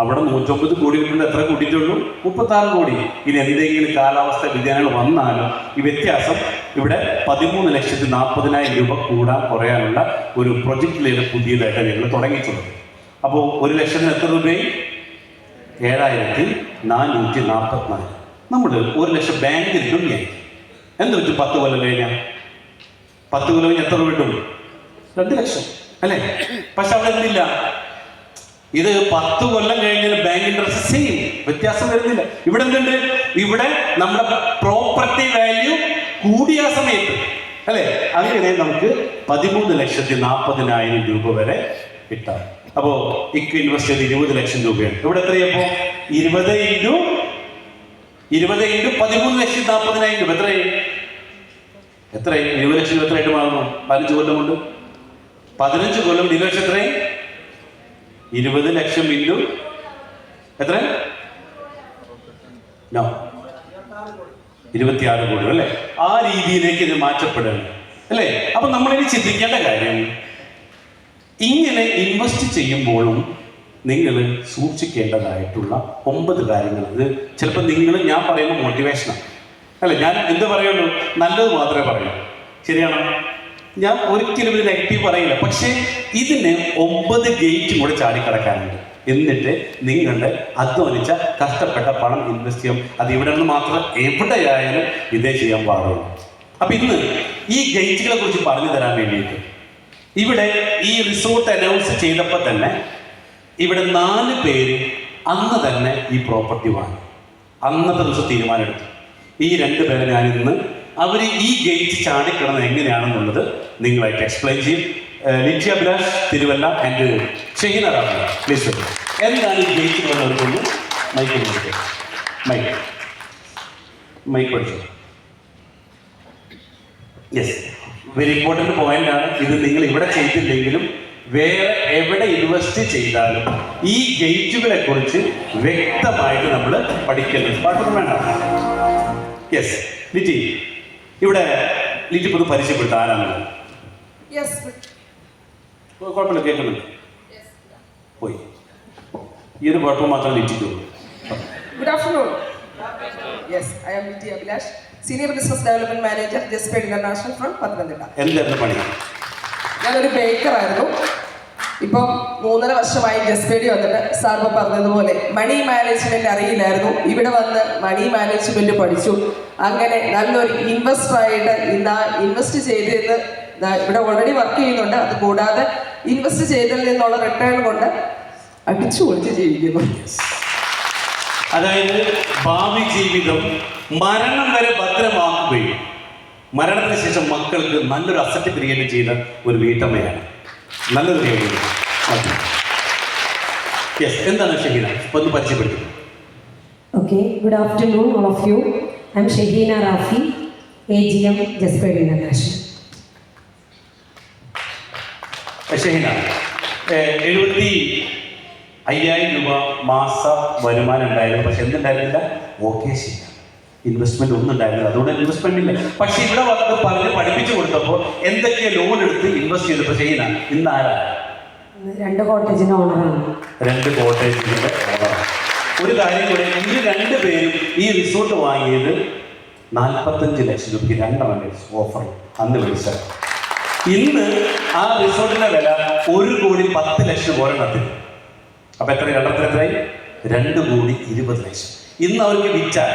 അവിടെ 109 കോടി കിട്ടുന്നത് എത്ര കൂട്ടിയിട്ടുള്ളൂ? 36 കോടി. ഇനി എന്തെങ്കിലും കാലാവസ്ഥ വ്യതിയാനങ്ങൾ വന്നാലും ഈ വ്യത്യാസം ഇവിടെ 13,40,000 രൂപ കൂടാൻ കുറയാനുള്ള ഒരു പ്രൊജക്റ്റിലാണ് പുതിയതായിട്ട് ഞങ്ങൾ തുടങ്ങിയിട്ടുള്ളത്. അപ്പോൾ 1 ലക്ഷത്തിന് എത്ര രൂപയും? 7,444. നമ്മൾ 1 ലക്ഷം ബാങ്കിൽ കിട്ടുകയായി. എന്ത് പറ്റും 10 കൊല്ലം കഴിഞ്ഞാൽ? 10 കൊല്ലം കഴിഞ്ഞ് എത്ര രൂപ കിട്ടും? 2 ലക്ഷം അല്ലേ? പക്ഷെ അവിടെ എന്തില്ല, ഇത് 10 കൊല്ലം കഴിഞ്ഞാൽ ബാങ്ക് ഇൻട്രസ്റ്റ് സെയിം, വ്യത്യാസം വരുന്നില്ല. ഇവിടെ എന്തുണ്ട്? ഇവിടെ നമ്മുടെ പ്രോപ്പർട്ടി വാല്യൂ കൂടിയ സമയത്ത് അല്ലേ, അങ്ങനെ നമുക്ക് 13,40,000 രൂപ വരെ കിട്ടാം. അപ്പോൾ ഇൻവെസ്റ്റ് ചെയ്ത് 20 ലക്ഷം രൂപയാണ്. ഇവിടെ എത്രയപ്പോ 20 × 13,40,000 രൂപ എത്രയും 20 ലക്ഷം എത്രയായിട്ട് മാറുന്നു? 15 കൊല്ലം കൊണ്ട് 15 കൊല്ലം 20 ലക്ഷം എത്രയും 20 ലക്ഷം ഇൻറ്റു എത്ര? 26 കോടി അല്ലേ? ആ രീതിയിലേക്ക് ഇത് മാറ്റപ്പെടുകയാണ് അല്ലേ? അപ്പൊ നമ്മളിനി ചിന്തിക്കേണ്ട കാര്യം, ഇങ്ങനെ ഇൻവെസ്റ്റ് ചെയ്യുമ്പോഴും നിങ്ങൾ സൂക്ഷിക്കേണ്ടതായിട്ടുള്ള 9 കാര്യങ്ങൾ. ഇത് ചിലപ്പോൾ ഞാൻ പറയുമ്പോൾ മോട്ടിവേഷനാണ് അല്ലേ? ഞാൻ എന്ത് പറയുള്ളൂ? നല്ലത് മാത്രമേ പറയൂ. ശരിയാണോ? ഞാൻ ഒരിക്കലും ഇത് നെഗറ്റീവ് പറയില്ല. പക്ഷേ ഇതിന് 9 ഗേറ്റും കൂടെ ചാടിക്കിടക്കാനുണ്ട്. എന്നിട്ട് നിങ്ങളുടെ അധ്വാനിച്ച കഷ്ടപ്പെട്ട പണം ഇൻവെസ്റ്റ് ചെയ്യാം. അത് ഇവിടെ നിന്ന് മാത്രം, എവിടെയായാലും ഇതേ ചെയ്യാൻ പാടുള്ളൂ. അപ്പൊ ഇന്ന് ഈ ഗേറ്റുകളെ കുറിച്ച് പറഞ്ഞു തരാൻ വേണ്ടിയിട്ട് ഇവിടെ ഈ റിസോർട്ട് അനൗൺസ് ചെയ്തപ്പോൾ തന്നെ ഇവിടെ 4 പേര് അന്ന് തന്നെ ഈ പ്രോപ്പർട്ടി വാങ്ങി. അന്നത്തെ ദിവസം തീരുമാനമെടുത്തു. ഈ 2 പേരെ ഞാനിന്ന് അവർ ഈ ഗേറ്റ് ചാടിക്കിടന്നത് എങ്ങനെയാണെന്നുള്ളത് നിങ്ങളായിട്ട് എക്സ്പ്ലെയിൻ ചെയ്യും. Litty Abhilash Thiruvalla and Shaheena Rafi, please. എന്താണ് ഈ ഗേറ്റ് വന്നവർക്കൊന്ന് മൈക്ക് പഠിച്ചു? യെസ്, വെരി ഇമ്പോർട്ടൻറ്റ് പോയിന്റാണ് ഇത്. നിങ്ങൾ ഇവിടെ ചെയ്തില്ലെങ്കിലും വേറെ എവിടെ ഇൻവെസ്റ്റ് ചെയ്താലും ഈ ഗേറ്റുകളെ കുറിച്ച് വ്യക്തമായിട്ട് നമ്മൾ പഠിക്കുന്നത് പാട്ടൊന്നും വേണ്ട. യെസ് ലിറ്റി, ഇവിടെ ലിറ്റി പൊതു പരിചയപ്പെടുത്ത ആരാണ്? കുഴപ്പമില്ല, കേൾക്കുന്നുണ്ട്. പോയി ഈ ഒരു കുഴപ്പം മാത്രം ലിറ്റിക്കുള്ളൂ. Good afternoon. Yes, I am Litti Abhilash, Senior Business Development Manager, Justpaid International from Pathanamthitta. എന്തായിരുന്നു പണി? ഞാനൊരു ബേക്കറായിരുന്നു. ഇപ്പം 3.5 വർഷമായി ജസ്റ്റ്പേഡി വന്നിട്ട് സാർ ഇപ്പോൾ പറഞ്ഞതുപോലെ മണി മാനേജ്മെന്റ് അറിയില്ലായിരുന്നു. ഇവിടെ വന്ന് മണി മാനേജ്മെന്റ് പഠിച്ചു. അങ്ങനെ നല്ലൊരു ഇൻവെസ്റ്ററായിട്ട് ഇന്ന് ഇൻവെസ്റ്റ് ചെയ്തിരുന്ന് ഇവിടെ ഓൾറെഡി വർക്ക് ചെയ്യുന്നുണ്ട്. അത് കൂടാതെ ഇൻവെസ്റ്റ് ചെയ്തതിൽ നിന്നുള്ള റിട്ടേൺ കൊണ്ട് അടിച്ചു പൊളിച്ച് ജീവിക്കുന്നു. അതായത് ഭാവി ജീവിതം മരണം വരെ ഭദ്രമാക്കുകയും മരണത്തിന് ശേഷം മക്കൾക്ക് നല്ലൊരു അസറ്റ് ക്രിയേറ്റ് ചെയ്ത ഒരു വീട്ടമ്മയാണ്. നല്ലൊരു കാര്യം. യെസ്, എന്താണ് ഷഹീന? ഒന്ന് പരിചയപ്പെടുത്തും. Okay, good afternoon all of you. I'm Shahina Rafi, AGM Justpaid International. Shahina, 75,000 രൂപ മാസ വരുമാനം ഉണ്ടായിരുന്നു. പക്ഷെ എന്തുണ്ടായിരുന്നില്ല? വൊക്കേഷൻ ഇൻവെസ്റ്റ്മെന്റ് ഒന്നും ഉണ്ടായിരുന്നില്ല. അതുകൊണ്ട് ഇൻവെസ്റ്റ്മെന്റ് ഇല്ല. പക്ഷെ ഇവിടെ വന്ന് പറഞ്ഞ് പഠിപ്പിച്ചു കൊടുത്തപ്പോൾ എന്തൊക്കെ ലോൺ എടുത്ത് ഇൻവെസ്റ്റ് ചെയ്തപ്പോൾ ഷഹീന ഇന്ന് ആരാ? 2 കോട്ടേജിന്റെ ഓണറാണ്. 2 കോട്ടേജിന്റെ ഓണറാണ്. ഒരു കാര്യം കൂടെ, ഈ 2 പേരും ഈ റിസോർട്ട് വാങ്ങിയത് 45 ലക്ഷം രൂപയ്ക്ക് 2 ഓഫർ അന്ന് വിളിച്ചത്. ഇന്ന് ആ റിസോർട്ടിന്റെ വില 1,10,00,000 ഒരെണ്ണത്തിന്. അപ്പൊ എത്ര? 2 കോടി 20 ലക്ഷം. ഇന്ന് അവർക്ക് വിറ്റാൽ